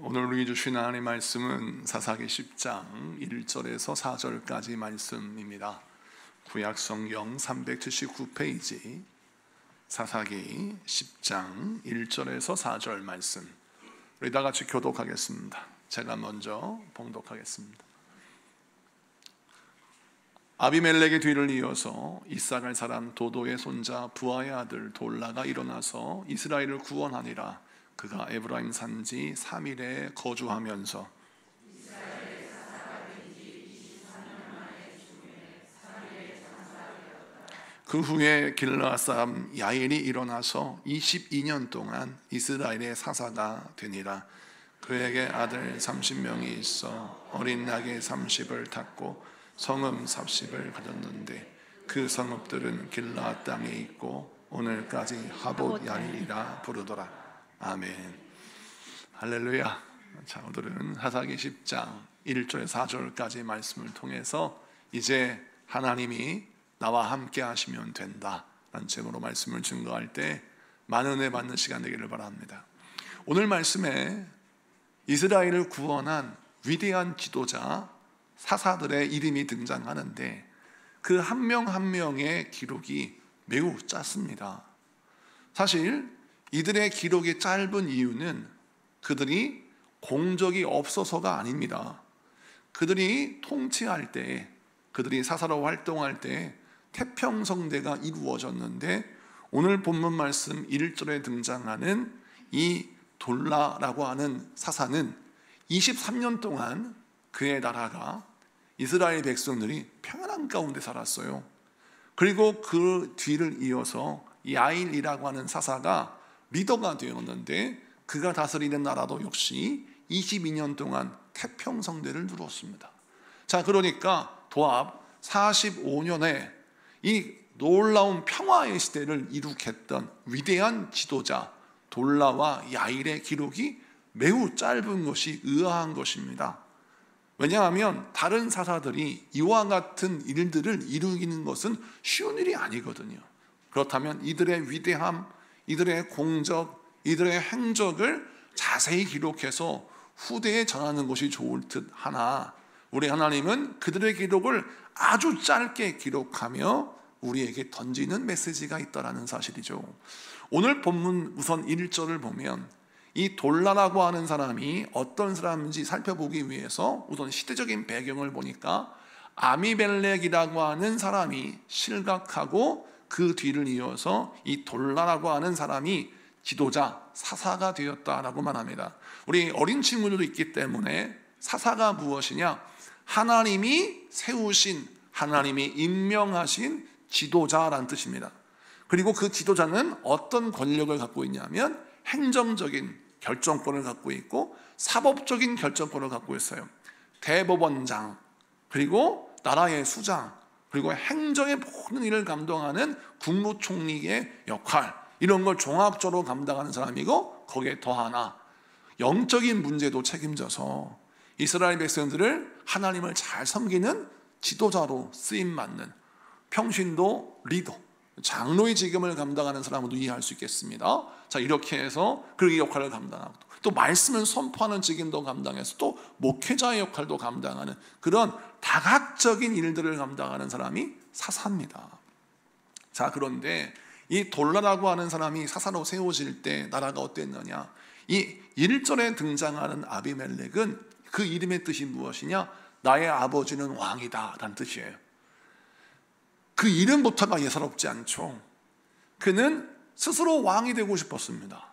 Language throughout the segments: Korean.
오늘 우리 주신 하나님의 말씀은 사사기 10장 1절에서 4절까지 말씀입니다. 구약 성경 379페이지 사사기 10장 1절에서 4절 말씀, 우리 다 같이 교독하겠습니다. 제가 먼저 봉독하겠습니다. 아비멜렉의 뒤를 이어서 이사갈 사람 도도의 손자 부하의 아들 돌라가 일어나서 이스라엘을 구원하니라. 그가 에브라임 산지 3일에 거주하면서 그 후에 길르앗 사람 야일이 일어나서 22년 동안 이스라엘의 사사가 되니라. 그에게 아들 30명이 있어 어린 낙에 30을 탔고 성읍 40을 가졌는데 그 성읍들은 길르앗 땅에 있고 오늘까지 하봇 야일이라 부르더라. 아멘. 할렐루야. 자, 오늘은 사사기 10장 1절 4절까지 말씀을 통해서 이제 하나님이 나와 함께 하시면 된다 라는 제목으로 말씀을 증거할 때 많은 은혜 받는 시간 되기를 바랍니다. 오늘 말씀에 이스라엘을 구원한 위대한 지도자 사사들의 이름이 등장하는데 그 한 명 한 명의 기록이 매우 짧습니다. 사실 이들의 기록이 짧은 이유는 그들이 공적이 없어서가 아닙니다. 그들이 통치할 때, 그들이 사사로 활동할 때 태평성대가 이루어졌는데 오늘 본문 말씀 1절에 등장하는 이 돌라라고 하는 사사는 23년 동안 그의 나라가 이스라엘 백성들이 평안한 가운데 살았어요. 그리고 그 뒤를 이어서 야일이라고 하는 사사가 리더가 되었는데 그가 다스리는 나라도 역시 22년 동안 태평성대를 누렸습니다. 자, 그러니까 도합 45년에 이 놀라운 평화의 시대를 이룩했던 위대한 지도자 돌라와 야일의 기록이 매우 짧은 것이 의아한 것입니다. 왜냐하면 다른 사사들이 이와 같은 일들을 이루기는 것은 쉬운 일이 아니거든요. 그렇다면 이들의 위대함, 이들의 공적, 이들의 행적을 자세히 기록해서 후대에 전하는 것이 좋을 듯 하나 우리 하나님은 그들의 기록을 아주 짧게 기록하며 우리에게 던지는 메시지가 있다는 사실이죠. 오늘 본문 우선 1절을 보면 이 돌라라고 하는 사람이 어떤 사람인지 살펴보기 위해서 우선 시대적인 배경을 보니까 아비멜렉이라고 하는 사람이 실각하고 그 뒤를 이어서 이 돌라라고 하는 사람이 지도자, 사사가 되었다라고 말합니다. 우리 어린 친구들도 있기 때문에 사사가 무엇이냐? 하나님이 세우신, 하나님이 임명하신 지도자라는 뜻입니다. 그리고 그 지도자는 어떤 권력을 갖고 있냐면 행정적인 결정권을 갖고 있고 사법적인 결정권을 갖고 있어요. 대법원장, 그리고 나라의 수장, 그리고 행정의 모든 일을 감당하는 국무총리의 역할, 이런 걸 종합적으로 감당하는 사람이고 거기에 더 하나 영적인 문제도 책임져서 이스라엘 백성들을 하나님을 잘 섬기는 지도자로 쓰임받는, 평신도 리더, 장로의 직임을 감당하는 사람으로 이해할 수 있겠습니다. 자, 이렇게 해서 그 역할을 감당하고 또 말씀을 선포하는 직임도 감당해서 또 목회자의 역할도 감당하는 그런 다각적인 일들을 감당하는 사람이 사사입니다. 자, 그런데 이 돌라라고 하는 사람이 사사로 세워질 때 나라가 어땠느냐? 이 1절에 등장하는 아비멜렉은 그 이름의 뜻이 무엇이냐? 나의 아버지는 왕이다 라는 뜻이에요. 그 이름부터가 예사롭지 않죠. 그는 스스로 왕이 되고 싶었습니다.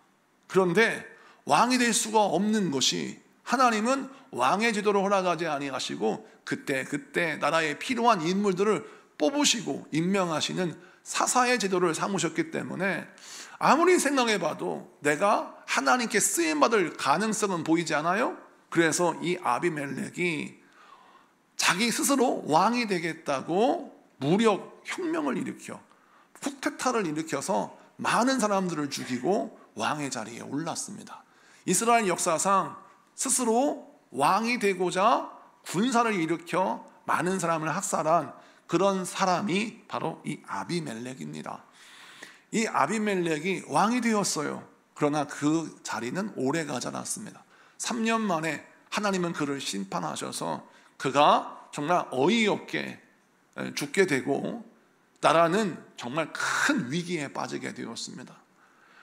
그런데 왕이 될 수가 없는 것이 하나님은 왕의 제도를 허락하지 아니하시고 그때 나라에 필요한 인물들을 뽑으시고 임명하시는 사사의 제도를 삼으셨기 때문에 아무리 생각해봐도 내가 하나님께 쓰임받을 가능성은 보이지 않아요? 그래서 이 아비멜렉이 자기 스스로 왕이 되겠다고 무력 혁명을 일으켜 쿠데타를 일으켜서 많은 사람들을 죽이고 왕의 자리에 올랐습니다. 이스라엘 역사상 스스로 왕이 되고자 군사를 일으켜 많은 사람을 학살한 그런 사람이 바로 이 아비멜렉입니다. 이 아비멜렉이 왕이 되었어요. 그러나 그 자리는 오래 가지 않았습니다. 3년 만에 하나님은 그를 심판하셔서 그가 정말 어이없게 죽게 되고 나라는 정말 큰 위기에 빠지게 되었습니다.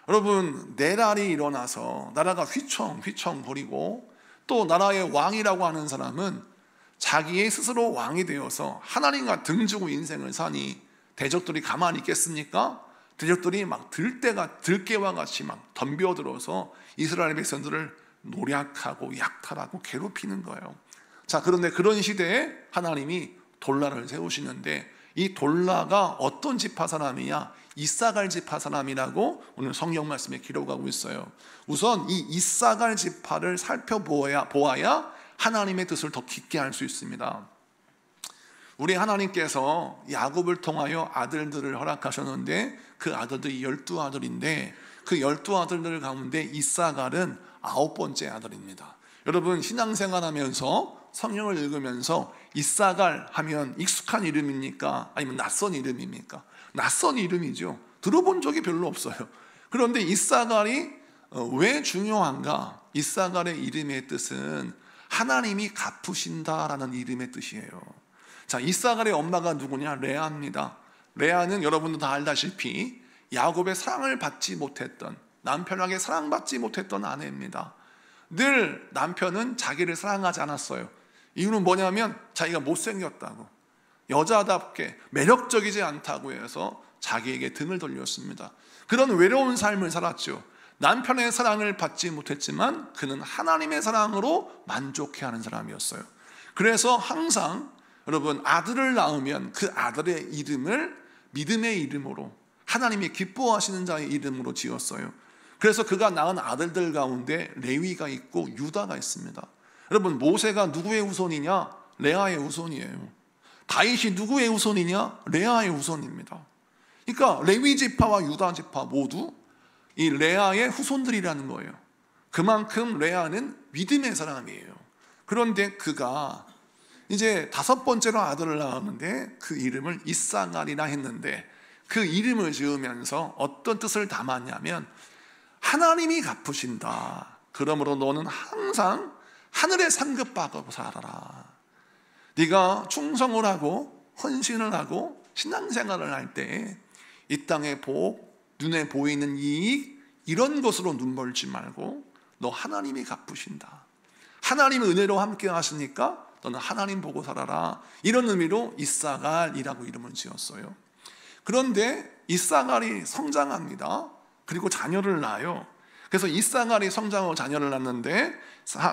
여러분, 내란이 일어나서 나라가 휘청휘청 거리고 또 나라의 왕이라고 하는 사람은 자기의 스스로 왕이 되어서 하나님과 등지고 인생을 사니 대적들이 가만히 있겠습니까? 대적들이 막 들깨와 같이 막 덤벼들어서 이스라엘 백성들을 노략하고 약탈하고 괴롭히는 거예요. 자, 그런데 그런 시대에 하나님이 돌라를 세우시는데 이 돌라가 어떤 지파 사람이냐? 이사갈 지파 사람이라고 오늘 성경 말씀에 기록하고 있어요. 우선 이 이사갈 지파를 살펴보아야 하나님의 뜻을 더 깊게 알 수 있습니다. 우리 하나님께서 야곱을 통하여 아들들을 허락하셨는데 그 아들들이 12아들인데 그 12아들들 가운데 이사갈은 9번째 아들입니다. 여러분, 신앙생활하면서 성경을 읽으면서 이사갈 하면 익숙한 이름입니까? 아니면 낯선 이름입니까? 낯선 이름이죠. 들어본 적이 별로 없어요. 그런데 이사갈이 왜 중요한가? 이사갈의 이름의 뜻은 하나님이 갚으신다라는 이름의 뜻이에요. 자, 이사갈의 엄마가 누구냐? 레아입니다. 레아는 여러분도 다 알다시피 야곱의 사랑을 받지 못했던, 남편에게 사랑받지 못했던 아내입니다. 늘 남편은 자기를 사랑하지 않았어요. 이유는 뭐냐면 자기가 못생겼다고, 여자답게 매력적이지 않다고 해서 자기에게 등을 돌렸습니다. 그런 외로운 삶을 살았죠. 남편의 사랑을 받지 못했지만 그는 하나님의 사랑으로 만족해하는 사람이었어요. 그래서 항상 여러분, 아들을 낳으면 그 아들의 이름을 믿음의 이름으로, 하나님이 기뻐하시는 자의 이름으로 지었어요. 그래서 그가 낳은 아들들 가운데 레위가 있고 유다가 있습니다. 여러분, 모세가 누구의 후손이냐? 레아의 후손이에요. 다윗이 누구의 후손이냐? 레아의 후손입니다. 그러니까 레위 지파와 유다 지파 모두 이 레아의 후손들이라는 거예요. 그만큼 레아는 믿음의 사람이에요. 그런데 그가 이제 5번째로 아들을 낳았는데 그 이름을 이사갈이라 했는데 그 이름을 지으면서 어떤 뜻을 담았냐면 하나님이 갚으신다. 그러므로 너는 항상 하늘의 상급받고 살아라. 네가 충성을 하고 헌신을 하고 신앙생활을 할 때 이 땅의 복, 눈에 보이는 이익 이런 것으로 눈 멀지 말고 너 하나님이 갚으신다. 하나님의 은혜로 함께 하시니까 너는 하나님 보고 살아라. 이런 의미로 이사갈이라고 이름을 지었어요. 그런데 이사갈이 성장합니다. 그리고 자녀를 낳아요. 그래서 이사갈이 성장하고 자녀를 낳는데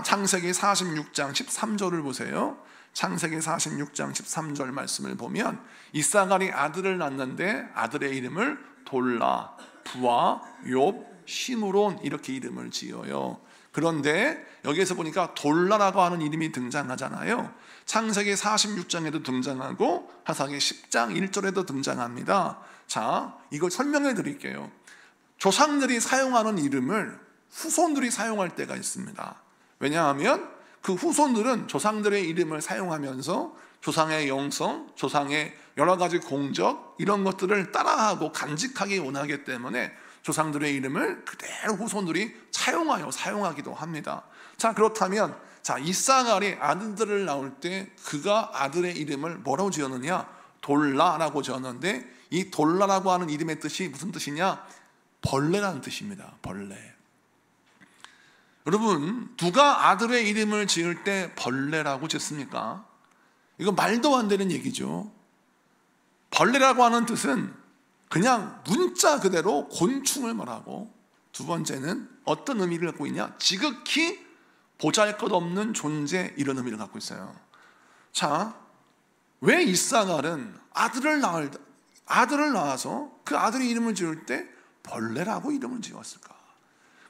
창세기 46장 13절을 보세요. 창세기 46장 13절 말씀을 보면 이사갈이 아들을 낳는데 아들의 이름을 돌라, 부아, 욥, 시므론 이렇게 이름을 지어요. 그런데 여기에서 보니까 돌라라고 하는 이름이 등장하잖아요. 창세기 46장에도 등장하고 하사기 10장 1절에도 등장합니다. 자, 이걸 설명해 드릴게요. 조상들이 사용하는 이름을 후손들이 사용할 때가 있습니다. 왜냐하면 그 후손들은 조상들의 이름을 사용하면서 조상의 영성, 조상의 여러 가지 공적 이런 것들을 따라하고 간직하기 원하기 때문에 조상들의 이름을 그대로 후손들이 사용하기도 합니다. 자, 그렇다면 이사갈이 아들들을 낳을 때 그가 아들의 이름을 뭐라고 지었느냐? 돌라라고 지었는데 이 돌라라고 하는 이름의 뜻이 무슨 뜻이냐? 벌레라는 뜻입니다. 벌레. 여러분, 누가 아들의 이름을 지을 때 벌레라고 짓습니까? 이거 말도 안 되는 얘기죠. 벌레라고 하는 뜻은 그냥 문자 그대로 곤충을 말하고, 두 번째는 어떤 의미를 갖고 있냐? 지극히 보잘것없는 존재, 이런 의미를 갖고 있어요. 자, 왜 이사갈은 아들을 낳아서 그 아들의 이름을 지을 때 벌레라고 이름을 지었을까?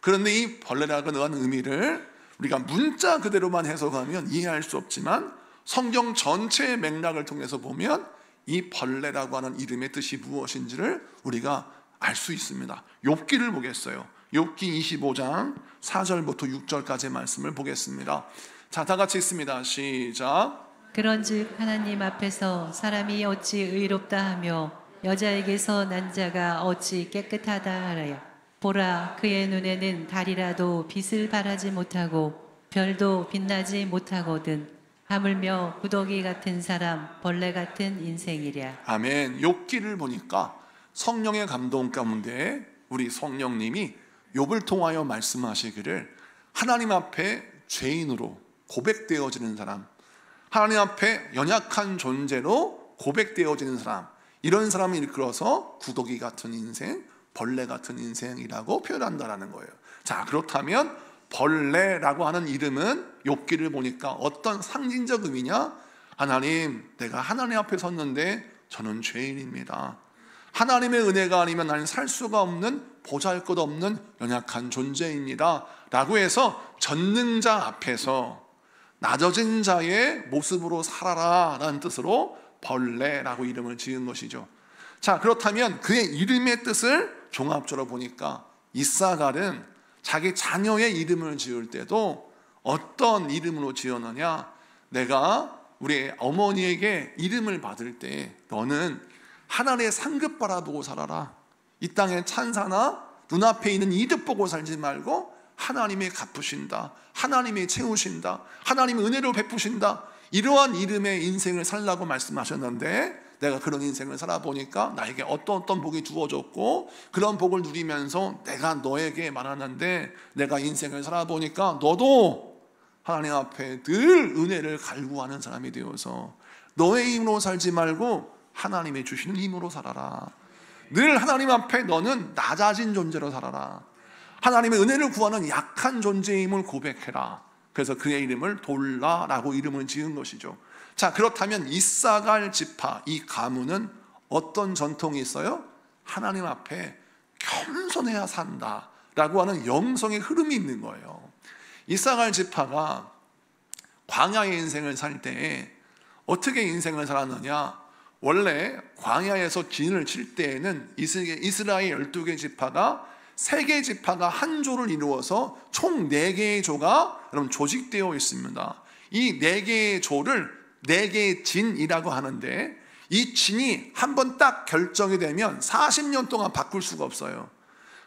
그런데 이 벌레라고 하는 의미를 우리가 문자 그대로만 해석하면 이해할 수 없지만 성경 전체의 맥락을 통해서 보면 이 벌레라고 하는 이름의 뜻이 무엇인지를 우리가 알 수 있습니다. 욥기를 보겠어요. 욥기 25장 4절부터 6절까지의 말씀을 보겠습니다. 자, 다 같이 읽습니다. 시작. 그런즉 하나님 앞에서 사람이 어찌 의롭다 하며 여자에게서 난 자가 어찌 깨끗하다 하랴. 보라, 그의 눈에는 달이라도 빛을 발하지 못하고 별도 빛나지 못하거든 하물며 구더기 같은 사람 벌레 같은 인생이랴. 아멘. 욥기를 보니까 성령의 감동 가운데 우리 성령님이 욥을 통하여 말씀하시기를 하나님 앞에 죄인으로 고백되어지는 사람, 하나님 앞에 연약한 존재로 고백되어지는 사람, 이런 사람을 일컬어서 구더기 같은 인생, 벌레 같은 인생이라고 표현한다라는 거예요. 자, 그렇다면 벌레라고 하는 이름은 욥기를 보니까 어떤 상징적 의미냐? 하나님, 내가 하나님 앞에 섰는데 저는 죄인입니다. 하나님의 은혜가 아니면 나는 살 수가 없는 보잘것없는 연약한 존재입니다 라고 해서 전능자 앞에서 낮아진 자의 모습으로 살아라 라는 뜻으로 벌레라고 이름을 지은 것이죠. 자, 그렇다면 그의 이름의 뜻을 종합적으로 보니까 이사갈은 자기 자녀의 이름을 지을 때도 어떤 이름으로 지었느냐? 내가 우리 어머니에게 이름을 받을 때 너는 하늘의 상급 바라보고 살아라. 이 땅의 찬사나 눈앞에 있는 이득 보고 살지 말고 하나님이 갚으신다, 하나님이 채우신다, 하나님이 은혜를 베푸신다, 이러한 이름의 인생을 살라고 말씀하셨는데, 내가 그런 인생을 살아보니까 나에게 어떤 복이 주어졌고 그런 복을 누리면서 내가 너에게 말하는데, 내가 인생을 살아보니까 너도 하나님 앞에 늘 은혜를 갈구하는 사람이 되어서 너의 힘으로 살지 말고 하나님이 주시는 힘으로 살아라. 늘 하나님 앞에 너는 낮아진 존재로 살아라. 하나님의 은혜를 구하는 약한 존재임을 고백해라. 그래서 그의 이름을 돌라라고 이름을 지은 것이죠. 자, 그렇다면 이사갈 지파, 이 가문은 어떤 전통이 있어요? 하나님 앞에 겸손해야 산다라고 하는 영성의 흐름이 있는 거예요. 이사갈 지파가 광야의 인생을 살 때 어떻게 인생을 살았느냐? 원래 광야에서 진을 칠 때에는 이스라엘 12개 지파가 3개 지파가 한 조를 이루어서 총 4개의 조가 여러분 조직되어 있습니다. 이 4개의 조를 4개의 진이라고 하는데, 이 진이 한번 딱 결정이 되면 40년 동안 바꿀 수가 없어요.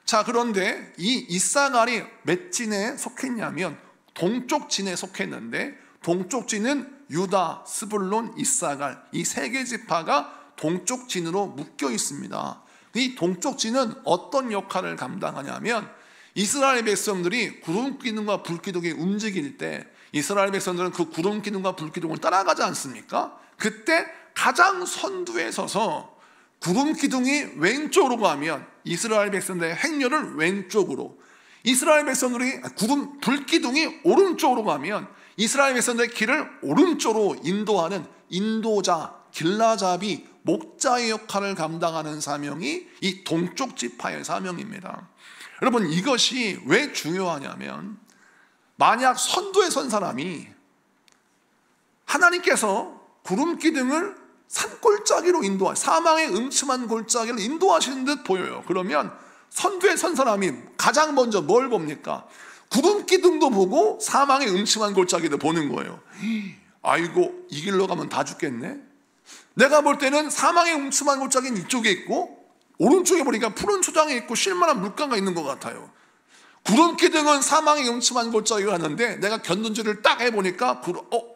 자, 그런데 이 이사갈이 몇 진에 속했냐면 동쪽 진에 속했는데, 동쪽 진은 유다, 스불론, 이사갈, 이 3개 지파가 동쪽 진으로 묶여 있습니다. 이 동쪽 진은 어떤 역할을 감당하냐면, 이스라엘 백성들이 구름 기둥과 불 기둥이 움직일 때 이스라엘 백성들은 그 구름 기둥과 불 기둥을 따라가지 않습니까? 그때 가장 선두에 서서 구름 기둥이 왼쪽으로 가면 이스라엘 백성들의 행렬을 왼쪽으로, 이스라엘 백성들이 불 기둥이 오른쪽으로 가면 이스라엘 백성들의 길을 오른쪽으로 인도하는 인도자, 길라잡이, 목자의 역할을 감당하는 사명이 이 동쪽 지파의 사명입니다. 여러분, 이것이 왜 중요하냐면, 만약 선두에 선 사람이 하나님께서 구름 기둥을 산골짜기로 사망의 음침한 골짜기를 인도하시는 듯 보여요. 그러면 선두에 선 사람이 가장 먼저 뭘 봅니까? 구름 기둥도 보고 사망의 음침한 골짜기도 보는 거예요. 아이고, 이 길로 가면 다 죽겠네. 내가 볼 때는 사망의 음침한 골짜기는 이쪽에 있고 오른쪽에 보니까 푸른 초장에 있고 쉴만한 물가가 있는 것 같아요. 구름 기둥은 사망의 음침한 골짜기가 있는데, 내가 견눈질을 딱 해보니까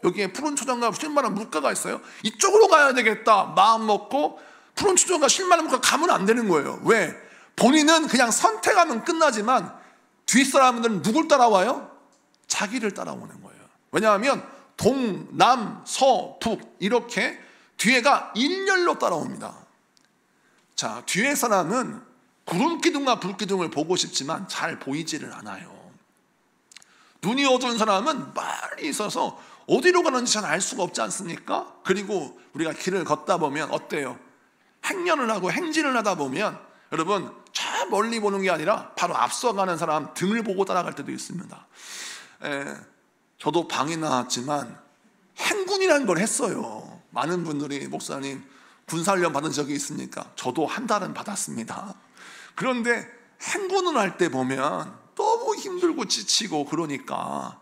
여기에 푸른 초장과 쉴만한 물가가 있어요. 이쪽으로 가야 되겠다 마음 먹고 푸른 초장과 쉴만한 물가 가면 안 되는 거예요. 왜? 본인은 그냥 선택하면 끝나지만 뒷사람들은 누굴 따라와요? 자기를 따라오는 거예요. 왜냐하면 동, 남, 서, 북 이렇게 뒤에가 일렬로 따라옵니다. 자, 뒤에 사람은 구름 기둥과 불 기둥을 보고 싶지만 잘 보이지를 않아요. 눈이 어두운 사람은 멀리 있어서 어디로 가는지 잘 알 수가 없지 않습니까? 그리고 우리가 길을 걷다 보면 어때요? 행렬을 하고 행진을 하다 보면 여러분, 저 멀리 보는 게 아니라 바로 앞서가는 사람 등을 보고 따라갈 때도 있습니다. 저도 방이 나왔지만 행군이라는 걸 했어요. 많은 분들이 목사님 군사훈련 받은 적이 있습니까? 저도 한 달은 받았습니다. 그런데 행군을 할 때 보면 너무 힘들고 지치고 그러니까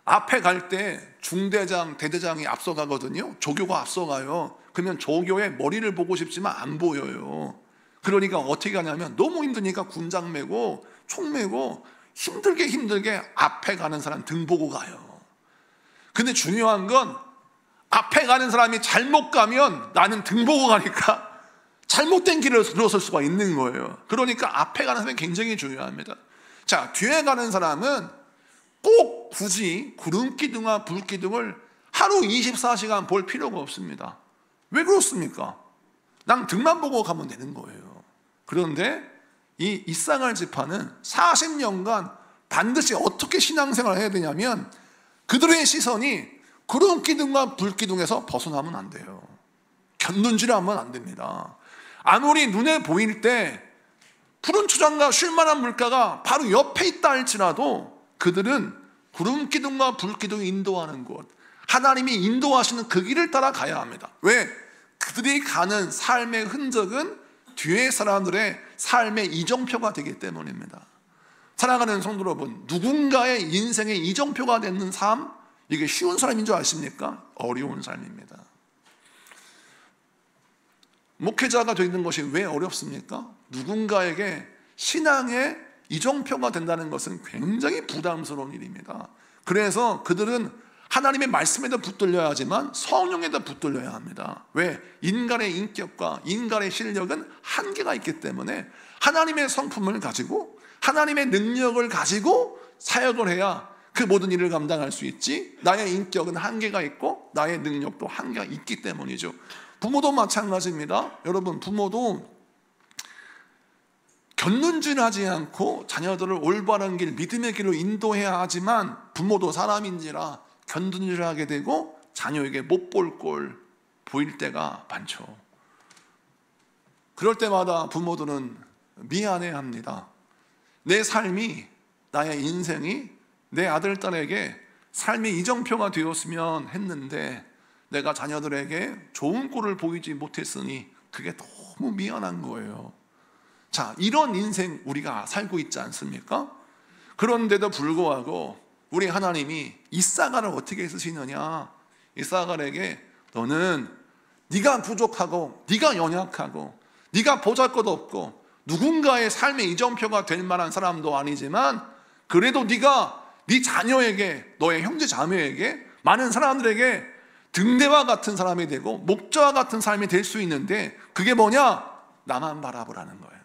앞에 갈 때 중대장, 대대장이 앞서가거든요. 조교가 앞서가요. 그러면 조교의 머리를 보고 싶지만 안 보여요. 그러니까 어떻게 하냐면 너무 힘드니까 군장 메고 총 메고 힘들게 앞에 가는 사람 등 보고 가요. 근데 중요한 건 앞에 가는 사람이 잘못 가면 나는 등 보고 가니까 잘못된 길을 들어설 수가 있는 거예요. 그러니까 앞에 가는 사람이 굉장히 중요합니다. 자, 뒤에 가는 사람은 꼭 굳이 구름기둥과 불기둥을 하루 24시간 볼 필요가 없습니다. 왜 그렇습니까? 난 등만 보고 가면 되는 거예요. 그런데 이 이사갈 지파는 40년간 반드시 어떻게 신앙생활을 해야 되냐면 그들의 시선이 구름기둥과 불기둥에서 벗어나면 안 돼요. 견눈질하면 안 됩니다. 아무리 눈에 보일 때 푸른 초장과 쉴만한 물가가 바로 옆에 있다 할지라도 그들은 구름기둥과 불기둥이 인도하는 곳, 하나님이 인도하시는 그 길을 따라 가야 합니다. 왜? 그들이 가는 삶의 흔적은 뒤에 사람들의 삶의 이정표가 되기 때문입니다. 사랑하는 성도 여러분, 누군가의 인생의 이정표가 되는 삶, 이게 쉬운 삶인 줄 아십니까? 어려운 삶입니다. 목회자가 되는 것이 왜 어렵습니까? 누군가에게 신앙의 이정표가 된다는 것은 굉장히 부담스러운 일입니다. 그래서 그들은 하나님의 말씀에도 붙들려야 하지만 성령에도 붙들려야 합니다. 왜? 인간의 인격과 인간의 실력은 한계가 있기 때문에 하나님의 성품을 가지고 하나님의 능력을 가지고 사역을 해야 그 모든 일을 감당할 수 있지, 나의 인격은 한계가 있고 나의 능력도 한계가 있기 때문이죠. 부모도 마찬가지입니다. 여러분, 부모도 견눈질하지 않고 자녀들을 올바른 길, 믿음의 길로 인도해야 하지만 부모도 사람인지라 견눈질하게 되고 자녀에게 못 볼 꼴 보일 때가 많죠. 그럴 때마다 부모들은 미안해합니다. 내 삶이, 나의 인생이 내 아들, 딸에게 삶의 이정표가 되었으면 했는데 내가 자녀들에게 좋은 꼴을 보이지 못했으니 그게 너무 미안한 거예요. 자, 이런 인생 우리가 살고 있지 않습니까? 그런데도 불구하고 우리 하나님이 이사갈을 어떻게 쓰시느냐? 이사갈에게 너는 네가 부족하고 네가 연약하고 네가 보잘것없고 누군가의 삶의 이정표가 될 만한 사람도 아니지만 그래도 네가 네 자녀에게, 너의 형제 자매에게, 많은 사람들에게 등대와 같은 사람이 되고 목자와 같은 삶이 될 수 있는데 그게 뭐냐? 나만 바라보라는 거예요.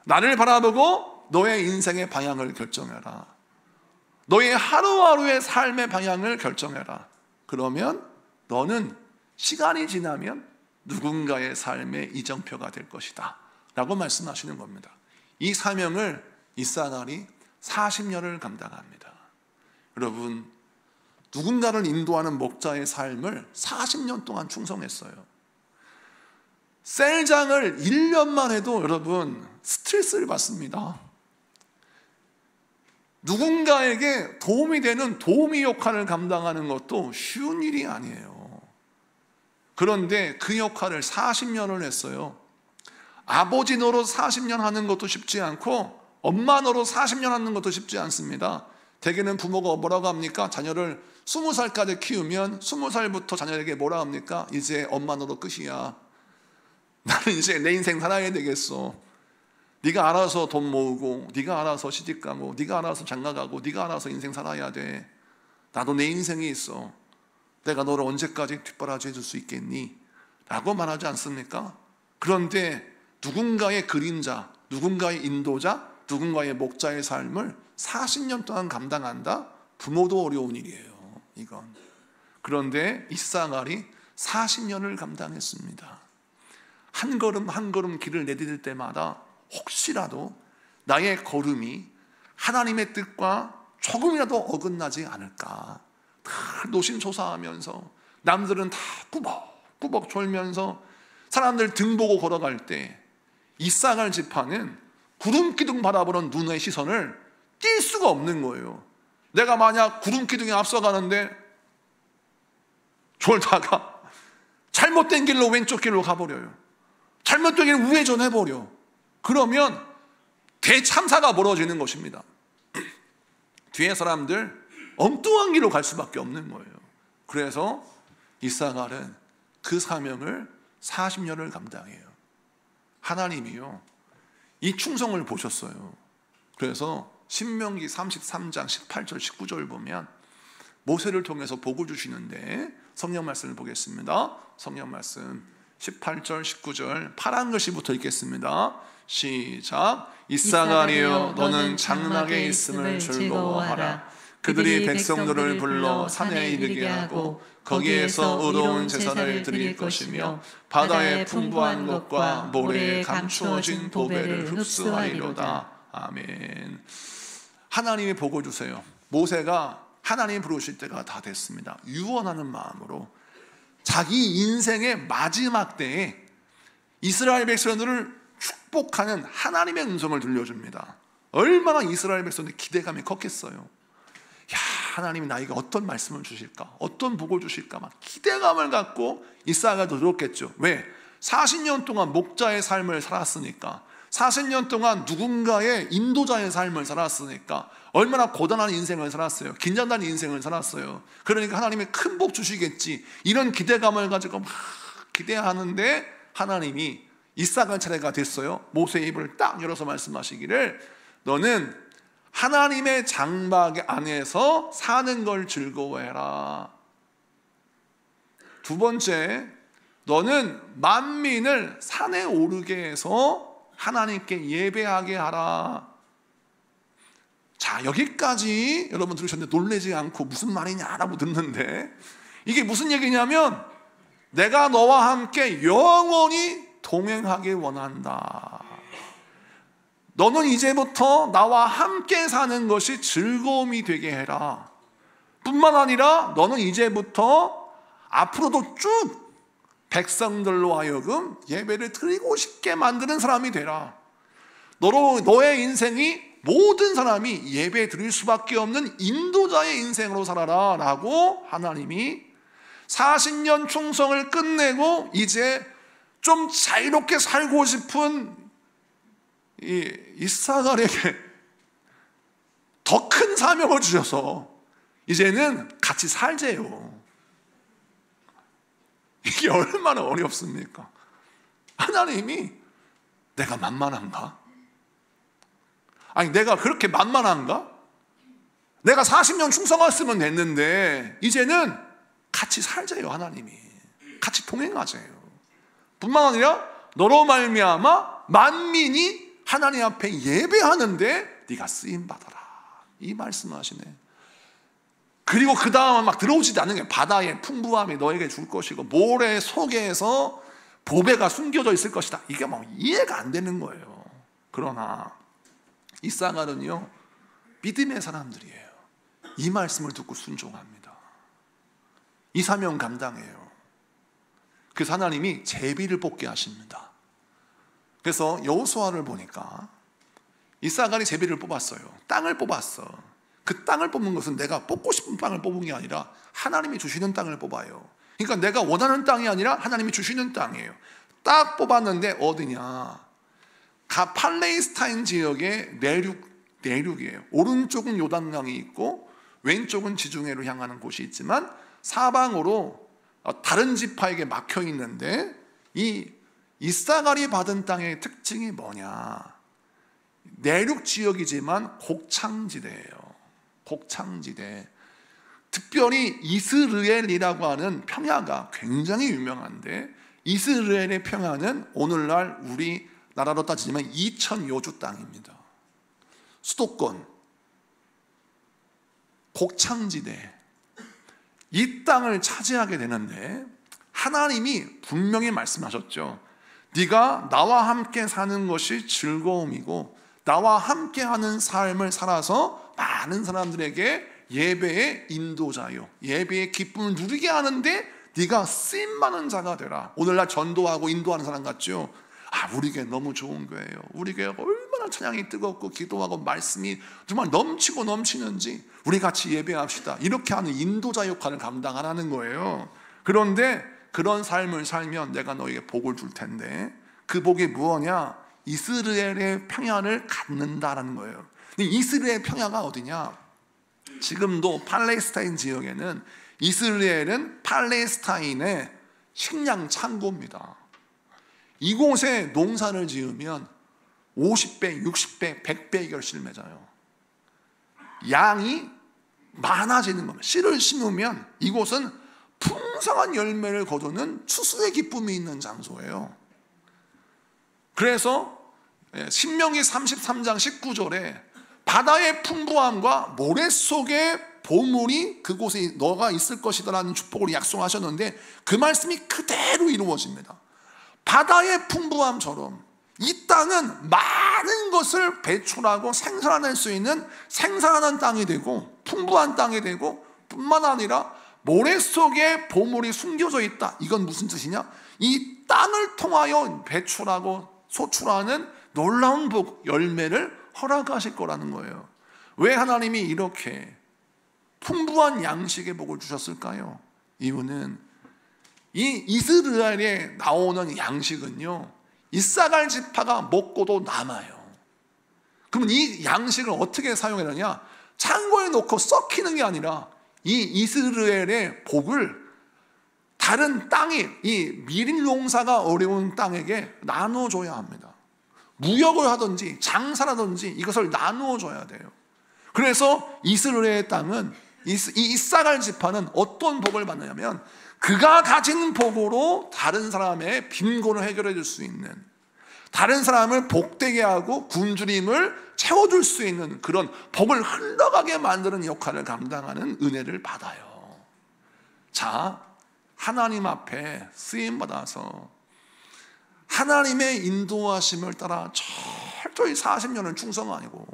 나를 바라보고 너의 인생의 방향을 결정해라. 너의 하루하루의 삶의 방향을 결정해라. 그러면 너는 시간이 지나면 누군가의 삶의 이정표가 될 것이다 라고 말씀하시는 겁니다. 이 사명을 이사갈이 40년을 감당합니다. 여러분, 누군가를 인도하는 목자의 삶을 40년 동안 충성했어요. 셀장을 1년만 해도 여러분 스트레스를 받습니다. 누군가에게 도움이 되는 도우미 역할을 감당하는 것도 쉬운 일이 아니에요. 그런데 그 역할을 40년을 했어요. 아버지 노릇 40년 하는 것도 쉽지 않고 엄마 노릇 40년 하는 것도 쉽지 않습니다. 대개는 부모가 뭐라고 합니까? 자녀를 20살까지 키우면 20살부터 자녀에게 뭐라 합니까? 이제 엄마 노릇 끝이야. 나는 이제 내 인생 살아야 되겠어. 네가 알아서 돈 모으고 네가 알아서 시집가고 네가 알아서 장가가고 네가 알아서 인생 살아야 돼. 나도 내 인생이 있어. 내가 너를 언제까지 뒷바라지 해줄 수 있겠니? 라고 말하지 않습니까? 그런데 누군가의 그림자, 누군가의 인도자, 누군가의 목자의 삶을 40년 동안 감당한다? 부모도 어려운 일이에요, 이건. 그런데 이사갈이 40년을 감당했습니다. 한 걸음 한 걸음 길을 내디딜 때마다 혹시라도 나의 걸음이 하나님의 뜻과 조금이라도 어긋나지 않을까 늘 노심초사하면서 남들은 다 꾸벅꾸벅 졸면서 사람들 등 보고 걸어갈 때 이사갈 지파는 구름기둥 바라보는 눈의 시선을 뗄 수가 없는 거예요. 내가 만약 구름기둥에 앞서가는데 졸다가 잘못된 길로 왼쪽 길로 가버려요. 잘못된 길로 우회전해버려. 그러면 대참사가 벌어지는 것입니다. 뒤에 사람들 엉뚱한 길로 갈 수밖에 없는 거예요. 그래서 이사갈은 그 사명을 40년을 감당해요. 하나님이요, 이 충성을 보셨어요. 그래서 신명기 33장 18절 19절 보면 모세를 통해서 복을 주시는데 성경 말씀을 보겠습니다. 성경 말씀 18절 19절 파란 글씨부터 읽겠습니다. 시작. 이사가리여 너는 장막에 있음을 즐거워하라. 그들이 백성들을 불러 산에 이르게 하고 거기에서 의로운 제사를 드릴 것이며 바다의 풍부한 것과 모래에 감추어진 보배를 흡수하리로다. 아멘. 하나님이 복을 주세요. 모세가 하나님이 부르실 때가 다 됐습니다. 유언하는 마음으로 자기 인생의 마지막 때에 이스라엘 백성들을 축복하는 하나님의 음성을 들려줍니다. 얼마나 이스라엘 백성들이 기대감이 컸겠어요. 야, 하나님이 나에게 어떤 말씀을 주실까, 어떤 복을 주실까 막 기대감을 갖고 이사야가 들었겠죠. 왜? 40년 동안 목자의 삶을 살았으니까, 40년 동안 누군가의 인도자의 삶을 살았으니까 얼마나 고단한 인생을 살았어요. 긴장된 인생을 살았어요. 그러니까 하나님이 큰 복 주시겠지, 이런 기대감을 가지고 막 기대하는데 하나님이 이사야 차례가 됐어요. 모세의 입을 딱 열어서 말씀하시기를 너는 하나님의 장막 안에서 사는 걸 즐거워해라. 두 번째, 너는 만민을 산에 오르게 해서 하나님께 예배하게 하라. 자, 여기까지 여러분 들으셨는데 놀라지 않고 무슨 말이냐라고 듣는데, 이게 무슨 얘기냐면 내가 너와 함께 영원히 동행하길 원한다. 너는 이제부터 나와 함께 사는 것이 즐거움이 되게 해라. 뿐만 아니라 너는 이제부터 앞으로도 쭉 백성들로 하여금 예배를 드리고 싶게 만드는 사람이 되라. 너의 인생이 모든 사람이 예배 드릴 수밖에 없는 인도자의 인생으로 살아라 라고 하나님이 40년 충성을 끝내고 이제 좀 자유롭게 살고 싶은 이사갈에게 더 큰 사명을 주셔서 이제는 같이 살재요. 이게 얼마나 어렵습니까? 하나님이 내가 만만한가? 아니, 내가 그렇게 만만한가? 내가 40년 충성했으면 됐는데 이제는 같이 살자요. 하나님이 같이 동행하자요. 뿐만 아니라 너로 말미암아 만민이 하나님 앞에 예배하는데 네가 쓰임 받아라, 이 말씀하시네. 그리고 그 다음은 막 들어오지도 않는 게 바다의 풍부함이 너에게 줄 것이고 모래 속에서 보배가 숨겨져 있을 것이다. 이게 뭐 이해가 안 되는 거예요. 그러나 이사갈은요 믿음의 사람들이에요. 이 말씀을 듣고 순종합니다. 이 사명 감당해요. 그래서 하나님이 제비를 뽑게 하십니다. 그래서 여호수아를 보니까 이사갈이 제비를 뽑았어요. 땅을 뽑았어. 그 땅을 뽑는 것은 내가 뽑고 싶은 땅을 뽑은 게 아니라 하나님이 주시는 땅을 뽑아요. 그러니까 내가 원하는 땅이 아니라 하나님이 주시는 땅이에요. 딱 뽑았는데 어디냐? 팔레스타인 지역의 내륙이에요. 오른쪽은 요단강이 있고 왼쪽은 지중해로 향하는 곳이 있지만 사방으로 다른 지파에게 막혀 있는데, 이 이사갈이 받은 땅의 특징이 뭐냐? 내륙 지역이지만 곡창지대예요. 곡창지대. 특별히 이스르엘이라고 하는 평야가 굉장히 유명한데, 이스라엘의 평야는 오늘날 우리나라로 따지면 2000여주 땅입니다. 수도권, 곡창지대, 이 땅을 차지하게 되는데 하나님이 분명히 말씀하셨죠. 네가 나와 함께 사는 것이 즐거움이고 나와 함께하는 삶을 살아서 많은 사람들에게 예배의 인도자요, 예배의 기쁨을 누리게 하는데 네가 쓰임받는 자가 되라. 오늘날 전도하고 인도하는 사람 같죠? 우리 교회 너무 좋은 교회예요. 우리 교회가 얼마나 찬양이 뜨겁고 기도하고 말씀이 정말 넘치고 넘치는지 우리 같이 예배합시다. 이렇게 하는 인도자 역할을 감당하라는 거예요. 그런데 그런 삶을 살면 내가 너에게 복을 줄 텐데 그 복이 무엇이냐? 이스라엘의 평야를 갖는다라는 거예요. 근데 이스라엘 평야가 어디냐? 지금도 팔레스타인 지역에는 이스라엘은 팔레스타인의 식량 창고입니다. 이곳에 농사를 지으면 50배, 60배, 100배 결실을 맺어요. 양이 많아지는 겁니다. 씨를 심으면 이곳은 풍성한 열매를 거두는 추수의 기쁨이 있는 장소예요. 그래서 신명기 33장 19절에 바다의 풍부함과 모래 속의 보물이 그곳에 너가 있을 것이다 라는 축복을 약속하셨는데 그 말씀이 그대로 이루어집니다. 바다의 풍부함처럼 이 땅은 많은 것을 배출하고 생산할 수 있는 생산하는 땅이 되고 풍부한 땅이 되고 뿐만 아니라 모래 속에 보물이 숨겨져 있다. 이건 무슨 뜻이냐? 이 땅을 통하여 배출하고 소출하는 놀라운 복, 열매를 허락하실 거라는 거예요. 왜 하나님이 이렇게 풍부한 양식의 복을 주셨을까요? 이유는 이 이스라엘에 나오는 양식은요, 이사갈 지파가 먹고도 남아요. 그러면 이 양식을 어떻게 사용하느냐? 창고에 놓고 썩히는 게 아니라 이 이스라엘의 복을 다른 땅이, 이 밀 농사가 어려운 땅에게 나눠줘야 합니다. 무역을 하든지 장사라든지 이것을 나누어줘야 돼요. 그래서 이스라엘의 땅은, 이 이사갈 지파는 어떤 복을 받느냐면 그가 가진 복으로 다른 사람의 빈곤을 해결해 줄 수 있는, 다른 사람을 복되게 하고 굶주림을 채워줄 수 있는 그런 복을 흘러가게 만드는 역할을 감당하는 은혜를 받아요. 자, 하나님 앞에 쓰임받아서 하나님의 인도하심을 따라 철저히 40년을 충성하고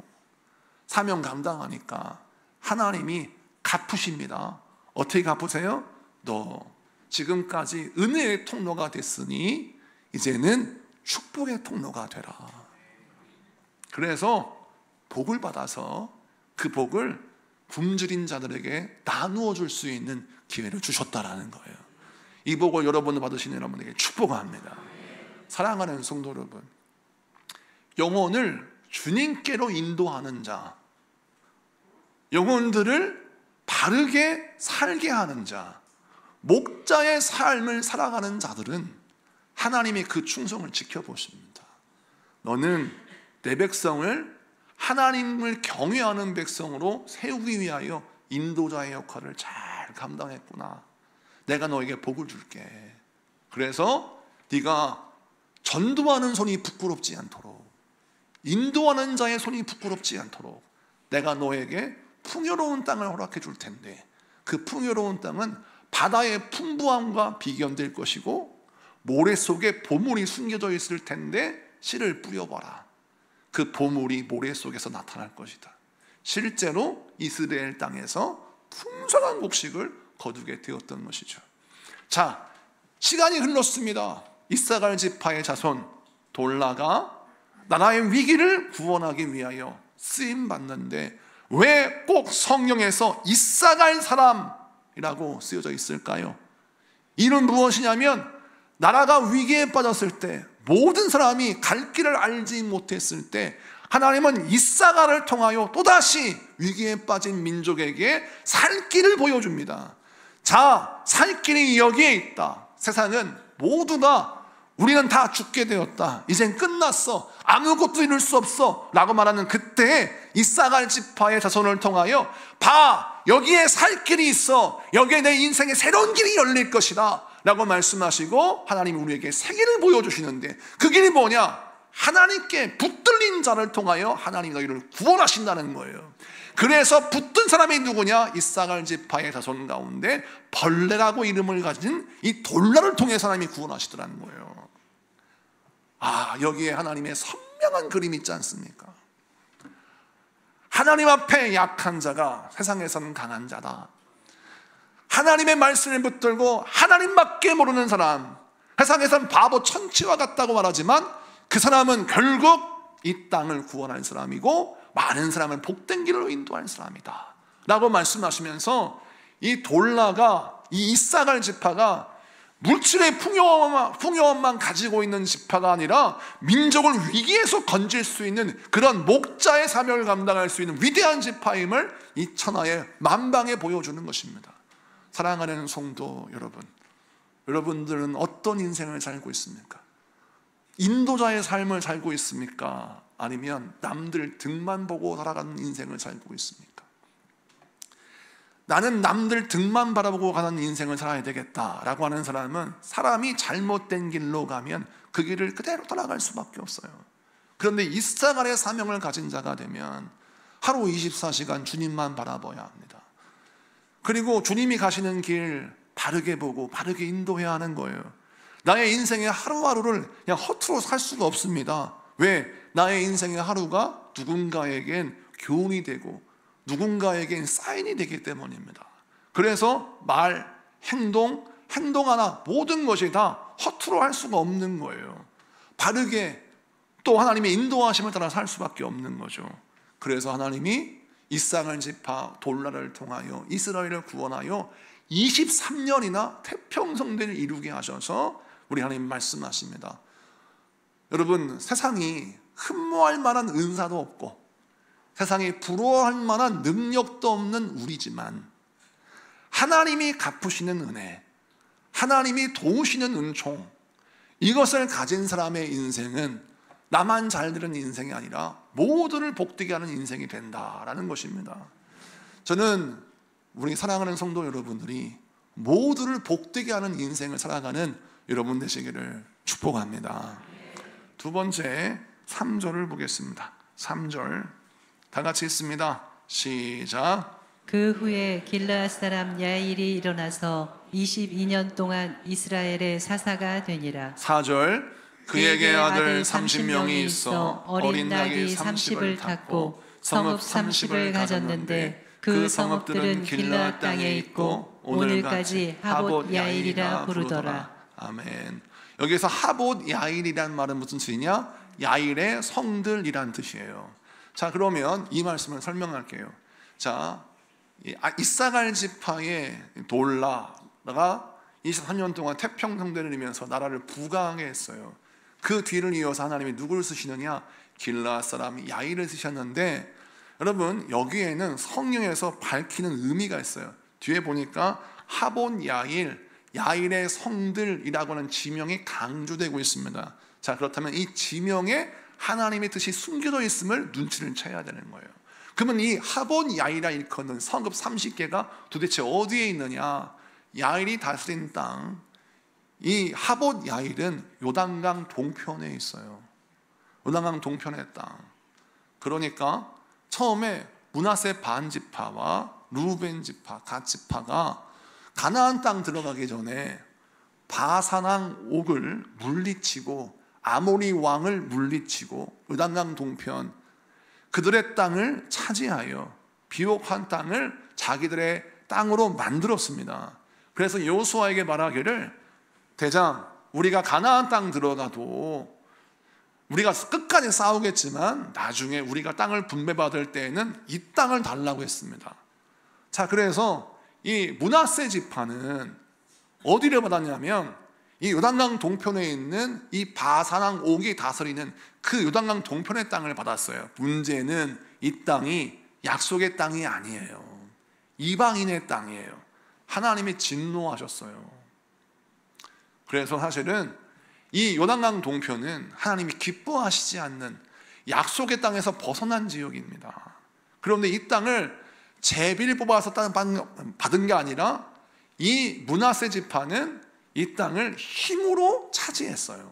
사명 감당하니까 하나님이 갚으십니다. 어떻게 갚으세요? 너 지금까지 은혜의 통로가 됐으니 이제는 축복의 통로가 되라. 그래서 복을 받아서 그 복을 굶주린 자들에게 나누어 줄 수 있는 기회를 주셨다라는 거예요. 이 복을 여러분을 받으시는 여러분에게 축복합니다. 사랑하는 성도 여러분, 영혼을 주님께로 인도하는 자, 영혼들을 바르게 살게 하는 자, 목자의 삶을 살아가는 자들은 하나님이 그 충성을 지켜보십니다. 너는 내 백성을 하나님을 경외하는 백성으로 세우기 위하여 인도자의 역할을 잘 감당했구나. 내가 너에게 복을 줄게. 그래서 네가 전도하는 손이 부끄럽지 않도록, 인도하는 자의 손이 부끄럽지 않도록 내가 너에게 풍요로운 땅을 허락해 줄 텐데 그 풍요로운 땅은 바다의 풍부함과 비견될 것이고 모래 속에 보물이 숨겨져 있을 텐데 씨를 뿌려봐라. 그 보물이 모래 속에서 나타날 것이다. 실제로 이스라엘 땅에서 풍성한 곡식을 거두게 되었던 것이죠. 자, 시간이 흘렀습니다. 이사갈 지파의 자손 돌라가 나라의 위기를 구원하기 위하여 쓰임받는데 왜 꼭 성경에서 이사갈 사람이라고 쓰여져 있을까요? 이는 무엇이냐면 나라가 위기에 빠졌을 때, 모든 사람이 갈 길을 알지 못했을 때 하나님은 이사갈을 통하여 또다시 위기에 빠진 민족에게 살 길을 보여줍니다. 자, 살 길이 여기에 있다. 세상은 모두가 우리는 다 죽게 되었다, 이젠 끝났어, 아무것도 이룰 수 없어 라고 말하는 그때에 이사갈 지파의 자손을 통하여 봐, 여기에 살 길이 있어, 여기에 내 인생의 새로운 길이 열릴 것이다 라고 말씀하시고 하나님이 우리에게 새 길을 보여주시는데 그 길이 뭐냐? 하나님께 붙들린 자를 통하여 하나님이 너희를 구원하신다는 거예요. 그래서 붙든 사람이 누구냐? 이사갈 지파의 자손 가운데 벌레라고 이름을 가진 이 돌라를 통해서 하나님이 구원하시더라는 거예요. 아, 여기에 하나님의 선명한 그림이 있지 않습니까? 하나님 앞에 약한 자가 세상에서는 강한 자다. 하나님의 말씀을 붙들고 하나님밖에 모르는 사람, 세상에서는 바보 천치와 같다고 말하지만 그 사람은 결국 이 땅을 구원할 사람이고 많은 사람을 복된 길로 인도할 사람이다 라고 말씀하시면서 이 돌라가, 이 이사갈 지파가 물질의 풍요함만 가지고 있는 지파가 아니라 민족을 위기에서 건질 수 있는 그런 목자의 사명을 감당할 수 있는 위대한 지파임을 이 천하의 만방에 보여주는 것입니다. 사랑하는 성도 여러분, 여러분들은 어떤 인생을 살고 있습니까? 인도자의 삶을 살고 있습니까? 아니면 남들 등만 보고 살아가는 인생을 살고 있습니까? 나는 남들 등만 바라보고 가는 인생을 살아야 되겠다라고 하는 사람은 사람이 잘못된 길로 가면 그 길을 그대로 따라갈 수밖에 없어요. 그런데 이사갈의 사명을 가진 자가 되면 하루 24시간 주님만 바라봐야 합니다. 그리고 주님이 가시는 길 바르게 보고 바르게 인도해야 하는 거예요. 나의 인생의 하루하루를 그냥 허투루 살 수가 없습니다. 왜? 나의 인생의 하루가 누군가에겐 교훈이 되고 누군가에겐 사인이 되기 때문입니다. 그래서 말, 행동 하나 모든 것이 다 허투루 할 수가 없는 거예요. 바르게 또 하나님의 인도하심을 따라 살 수밖에 없는 거죠. 그래서 하나님이 이쌍을 지파 돌라를 통하여 이스라엘을 구원하여 23년이나 태평성대를 이루게 하셔서 우리 하나님 말씀하십니다. 여러분, 세상이 흠모할 만한 은사도 없고 세상이 부러워할 만한 능력도 없는 우리지만 하나님이 갚으시는 은혜, 하나님이 도우시는 은총, 이것을 가진 사람의 인생은 나만 잘 되는 인생이 아니라 모두를 복되게 하는 인생이 된다라는 것입니다. 저는 우리 사랑하는 성도 여러분들이 모두를 복되게 하는 인생을 살아가는 여러분 되시기를 축복합니다. 두 번째 3절을 보겠습니다. 3절 다 같이 읽습니다. 시작. 그 후에 길르앗 사람 야일이 일어나서 22년 동안 이스라엘의 사사가 되니라. 4절 그에게 아들 30명이 있어 어린 낙이 30을 탔고 성읍 30을 가졌는데 그 성읍들은 길르앗 땅에 있고 오늘까지 하봇 야일이라 부르더라. 아멘. 여기서 하봇 야일이란 말은 무슨 뜻이냐? 야일의 성들이란 뜻이에요. 자, 그러면 이 말씀을 설명할게요. 자, 이사갈 지파의 돌라가 23년 동안 태평성대를 이루면서 나라를 부강하게 했어요. 그 뒤를 이어서 하나님이 누구를 쓰시느냐? 길르앗 사람 야일을 쓰셨는데, 여러분 여기에는 성경에서 밝히는 의미가 있어요. 뒤에 보니까 하본 야일, 야일의 성들이라고 하는 지명이 강조되고 있습니다. 자, 그렇다면 이 지명에 하나님의 뜻이 숨겨져 있음을 눈치를 채야 되는 거예요. 그러면 이 하본 야일이라 일컫는 성읍 30개가 도대체 어디에 있느냐? 야일이 다스린 땅, 이 하봇 야일은 요단강 동편에 있어요. 요단강 동편의 땅. 그러니까 처음에 므낫세 반 지파와 루벤 지파, 갓 지파가 가나안 땅 들어가기 전에 바산왕 옥을 물리치고 아모리 왕을 물리치고 요단강 동편 그들의 땅을 차지하여 비옥한 땅을 자기들의 땅으로 만들었습니다. 그래서 여호수아에게 말하기를, 대장, 우리가 가나안 땅 들어가도 우리가 끝까지 싸우겠지만 나중에 우리가 땅을 분배받을 때에는 이 땅을 달라고 했습니다. 자, 그래서 이 므낫세 지파는 어디를 받았냐면 이 요단강 동편에 있는 이 바산왕 옥이 다스리는 그 요단강 동편의 땅을 받았어요. 문제는 이 땅이 약속의 땅이 아니에요. 이방인의 땅이에요. 하나님이 진노하셨어요. 그래서 사실은 이 요단강 동편은 하나님이 기뻐하시지 않는 약속의 땅에서 벗어난 지역입니다. 그런데 이 땅을 제비를 뽑아서 받은 게 아니라 이 므낫세 지파는 이 땅을 힘으로 차지했어요.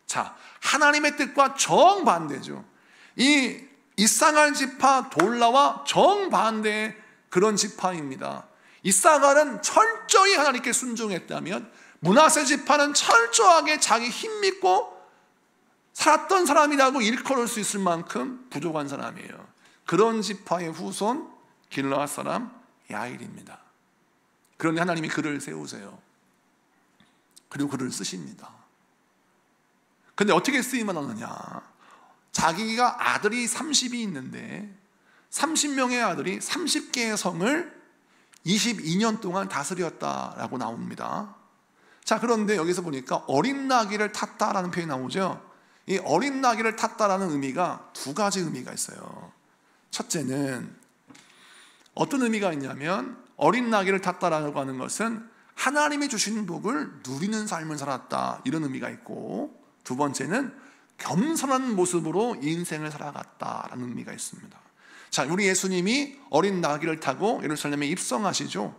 자, 하나님의 뜻과 정반대죠. 이 이사갈 지파 돌라와 정반대의 그런 지파입니다. 이사갈은 철저히 하나님께 순종했다면 므낫세 지파는 철저하게 자기 힘 믿고 살았던 사람이라고 일컬을 수 있을 만큼 부족한 사람이에요. 그런 지파의 후손 길르앗 사람 야일입니다. 그런데 하나님이 그를 세우세요. 그리고 그를 쓰십니다. 근데 어떻게 쓰임을 하느냐? 자기가 아들이 30이 있는데 30명의 아들이 30개의 성을 22년 동안 다스렸다라고 나옵니다. 자, 그런데 여기서 보니까 어린 나귀를 탔다라는 표현이 나오죠. 이 어린 나귀를 탔다라는 의미가 두 가지 의미가 있어요. 첫째는 어떤 의미가 있냐면, 어린 나귀를 탔다라고 하는 것은 하나님이 주신 복을 누리는 삶을 살았다, 이런 의미가 있고, 두 번째는 겸손한 모습으로 인생을 살아갔다라는 의미가 있습니다. 자, 우리 예수님이 어린 나귀를 타고 예루살렘에 입성하시죠.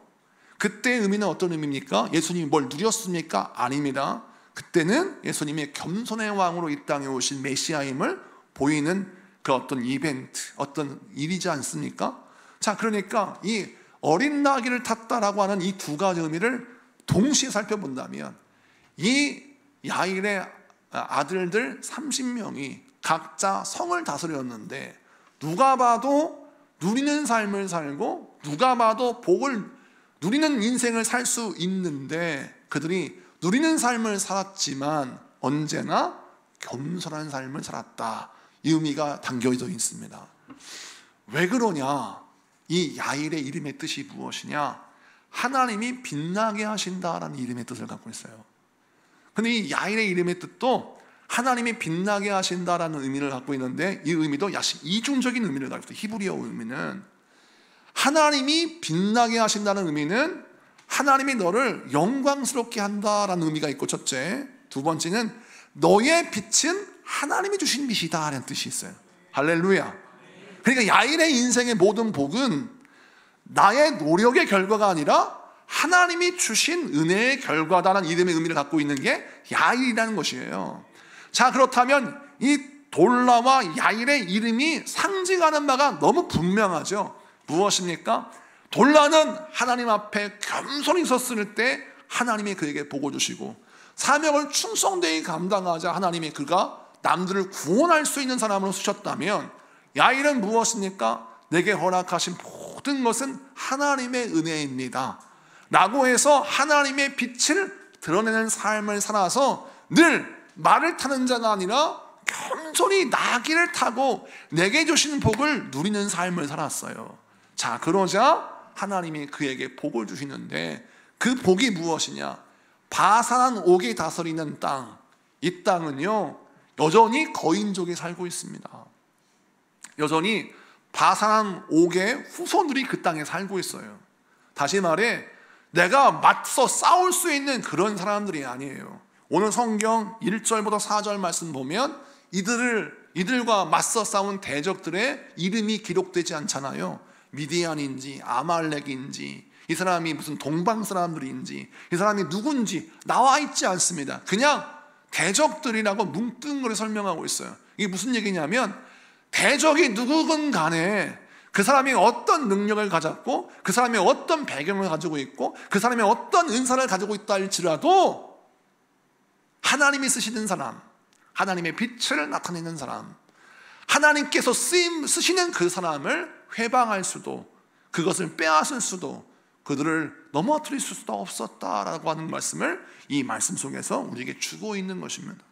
그때의 의미는 어떤 의미입니까? 예수님이 뭘 누렸습니까? 아닙니다. 그때는 예수님의 겸손의 왕으로 이 땅에 오신 메시아임을 보이는 그 어떤 이벤트, 어떤 일이지 않습니까? 자, 그러니까 이 어린 나귀를 탔다라고 하는 이 두 가지 의미를 동시에 살펴본다면 이 야일의 아들들 30명이 각자 성을 다스렸는데 누가 봐도 누리는 삶을 살고 누가 봐도 복을 누리는 인생을 살 수 있는데 그들이 누리는 삶을 살았지만 언제나 겸손한 삶을 살았다. 이 의미가 담겨져 있습니다. 왜 그러냐? 이 야일의 이름의 뜻이 무엇이냐? 하나님이 빛나게 하신다라는 이름의 뜻을 갖고 있어요. 근데 이 야일의 이름의 뜻도 하나님이 빛나게 하신다라는 의미를 갖고 있는데 이 의미도 약간 이중적인 의미를 갖고 있어요. 히브리어 의미는 하나님이 빛나게 하신다는 의미는 하나님이 너를 영광스럽게 한다라는 의미가 있고 첫째, 두 번째는 너의 빛은 하나님이 주신 빛이다 라는 뜻이 있어요. 할렐루야. 그러니까 야일의 인생의 모든 복은 나의 노력의 결과가 아니라 하나님이 주신 은혜의 결과다라는 이름의 의미를 갖고 있는 게 야일이라는 것이에요. 자, 그렇다면 이 돌라와 야일의 이름이 상징하는 바가 너무 분명하죠. 무엇입니까? 돌라는 하나님 앞에 겸손히 섰을 때 하나님이 그에게 복을 주시고 사명을 충성되이 감당하자 하나님이 그가 남들을 구원할 수 있는 사람으로 쓰셨다면 야일은 무엇입니까? 내게 허락하신 모든 것은 하나님의 은혜입니다 라고 해서 하나님의 빛을 드러내는 삶을 살아서 늘 말을 타는 자가 아니라 겸손히 나귀를 타고 내게 주신 복을 누리는 삶을 살았어요. 자, 그러자 하나님이 그에게 복을 주시는데 그 복이 무엇이냐? 바산 옥이 다스리는 땅. 이 땅은요 여전히 거인족이 살고 있습니다. 여전히 바산 옥의 후손들이 그 땅에 살고 있어요. 다시 말해 내가 맞서 싸울 수 있는 그런 사람들이 아니에요. 오늘 성경 1절부터 4절 말씀 보면 이들과 맞서 싸운 대적들의 이름이 기록되지 않잖아요. 미디안인지 아말렉인지 이 사람이 무슨 동방 사람들인지 이 사람이 누군지 나와 있지 않습니다. 그냥 대적들이라고 뭉뚱그려 설명하고 있어요. 이게 무슨 얘기냐면 대적이 누구건 간에 그 사람이 어떤 능력을 가졌고 그 사람이 어떤 배경을 가지고 있고 그 사람이 어떤 은사를 가지고 있다 할지라도 하나님이 쓰시는 사람, 하나님의 빛을 나타내는 사람, 하나님께서 쓰시는 그 사람을 회방할 수도 그것을 빼앗을 수도 그들을 넘어뜨릴 수도 없었다라고 하는 말씀을 이 말씀 속에서 우리에게 주고 있는 것입니다.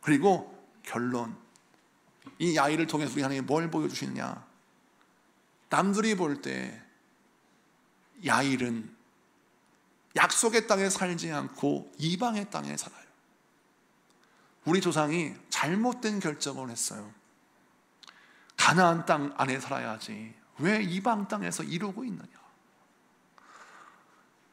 그리고 결론, 이 야일을 통해서 우리 하나님이 뭘 보여주시느냐? 남들이 볼 때 야일은 약속의 땅에 살지 않고 이방의 땅에 살아요. 우리 조상이 잘못된 결정을 했어요. 가나안 땅 안에 살아야지 왜 이방 땅에서 이루고 있느냐?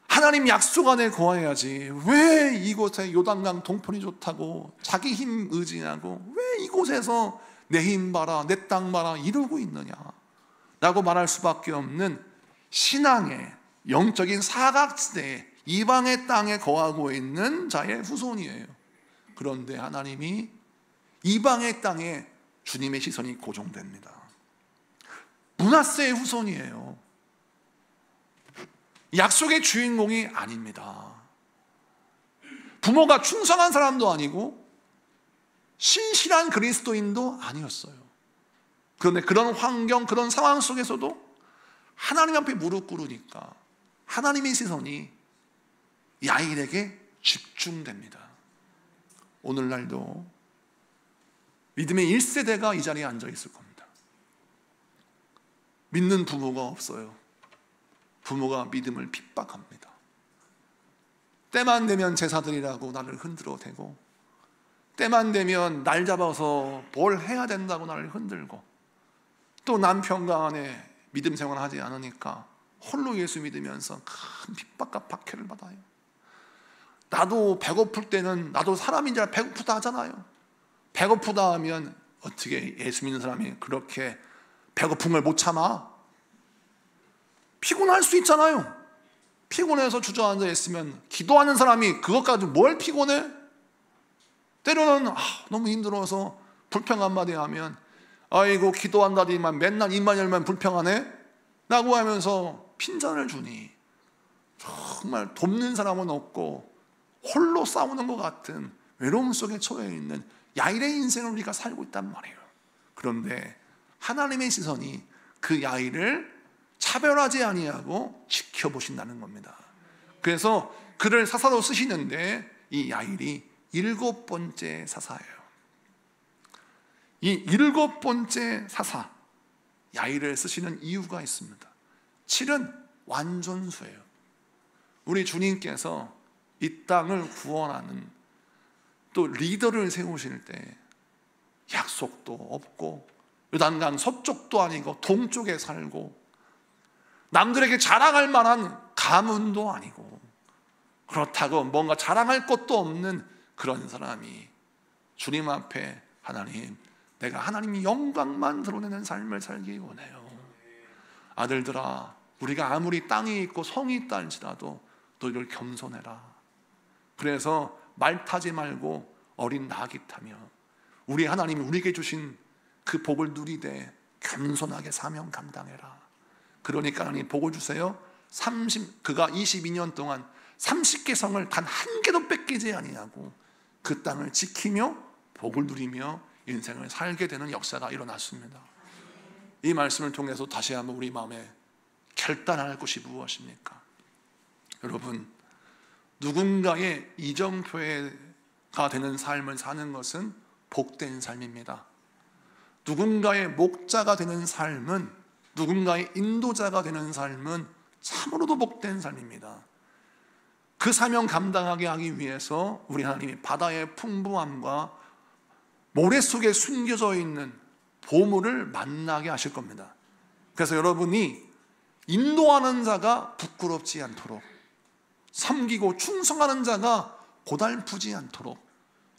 하나님 약속 안에 거해야지 왜 이곳에 요단강 동편이 좋다고 자기 힘 의지하고 왜 이곳에서 내 힘 봐라 내 땅 봐라 이루고 있느냐 라고 말할 수밖에 없는 신앙의 영적인 사각지대에 이방의 땅에 거하고 있는 자의 후손이에요. 그런데 하나님이 이방의 땅에 주님의 시선이 고정됩니다. 므낫세의 후손이에요. 약속의 주인공이 아닙니다. 부모가 충성한 사람도 아니고 신실한 그리스도인도 아니었어요. 그런데 그런 환경, 그런 상황 속에서도 하나님 앞에 무릎 꿇으니까 하나님의 시선이 야일에게 집중됩니다. 오늘날도 믿음의 1세대가 이 자리에 앉아 있을 겁니다. 믿는 부모가 없어요. 부모가 믿음을 핍박합니다. 때만 되면 제사드리라고 나를 흔들어 대고 때만 되면 날 잡아서 뭘 해야 된다고 나를 흔들고 또 남편과 아내 믿음 생활하지 않으니까 홀로 예수 믿으면서 큰 핍박과 박해를 받아요. 나도 배고플 때는 나도 사람인 줄 알고 배고프다 하잖아요. 배고프다 하면 어떻게 예수 믿는 사람이 그렇게 배고픈 걸 못 참아? 피곤할 수 있잖아요. 피곤해서 주저앉아 있으면 기도하는 사람이 그것 가지고 뭘 피곤해? 때로는 너무 힘들어서 불평 한마디 하면 아이고 기도한다더니만 맨날 입만 열면 불평하네? 라고 하면서 핀잔을 주니 정말 돕는 사람은 없고 홀로 싸우는 것 같은 외로움 속에 처해 있는 야일의 인생을 우리가 살고 있단 말이에요. 그런데 하나님의 시선이 그 야일을 차별하지 아니하고 지켜보신다는 겁니다. 그래서 그를 사사로 쓰시는데 이 야일이 7번째 사사예요. 이 7번째 사사 야일을 쓰시는 이유가 있습니다. 7은 완전수예요. 우리 주님께서 이 땅을 구원하는 또 리더를 세우실 때 약속도 없고 요단강 서쪽도 아니고 동쪽에 살고 남들에게 자랑할 만한 가문도 아니고 그렇다고 뭔가 자랑할 것도 없는 그런 사람이 주님 앞에 하나님, 내가 하나님의 영광만 드러내는 삶을 살기 원해요. 아들들아, 우리가 아무리 땅이 있고 성이 있다 할지라도 너희를 겸손해라. 그래서 말 타지 말고 어린 나귀 타며 우리 하나님이 우리에게 주신 그 복을 누리되 겸손하게 사명 감당해라. 그러니까 하나님 복을 주세요. 그가 22년 동안 30개 성을 단 한 개도 뺏기지 아니하고 그 땅을 지키며 복을 누리며 인생을 살게 되는 역사가 일어났습니다. 이 말씀을 통해서 다시 한번 우리 마음에 결단할 것이 무엇입니까? 여러분, 누군가의 이정표가 되는 삶을 사는 것은 복된 삶입니다. 누군가의 목자가 되는 삶은, 누군가의 인도자가 되는 삶은 참으로도 복된 삶입니다. 그 사명 감당하게 하기 위해서 우리 하나님이 바다의 풍부함과 모래 속에 숨겨져 있는 보물을 만나게 하실 겁니다. 그래서 여러분이 인도하는 자가 부끄럽지 않도록, 섬기고 충성하는 자가 고달프지 않도록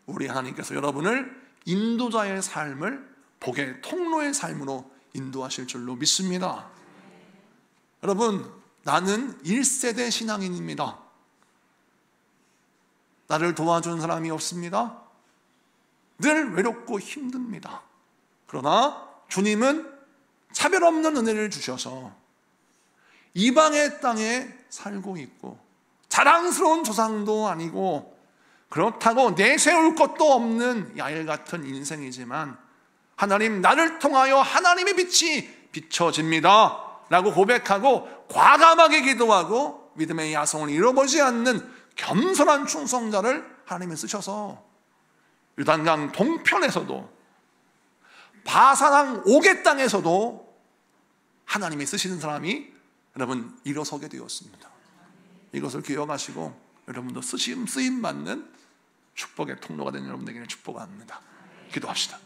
우리 하나님께서 여러분을 인도자의 삶을 복의 통로의 삶으로 인도하실 줄로 믿습니다. 여러분, 나는 1세대 신앙인입니다. 나를 도와주는 사람이 없습니다. 늘 외롭고 힘듭니다. 그러나 주님은 차별 없는 은혜를 주셔서 이방의 땅에 살고 있고 자랑스러운 조상도 아니고 그렇다고 내세울 것도 없는 야일 같은 인생이지만 하나님, 나를 통하여 하나님의 빛이 비춰집니다 라고 고백하고 과감하게 기도하고 믿음의 야성을 잃어버리지 않는 겸손한 충성자를 하나님이 쓰셔서 요단강 동편에서도 바사랑 옥의 땅에서도 하나님이 쓰시는 사람이 여러분 일어서게 되었습니다. 이것을 기억하시고 여러분도 쓰임 받는 축복의 통로가 되는 여러분 되기를 축복합니다. 기도합시다.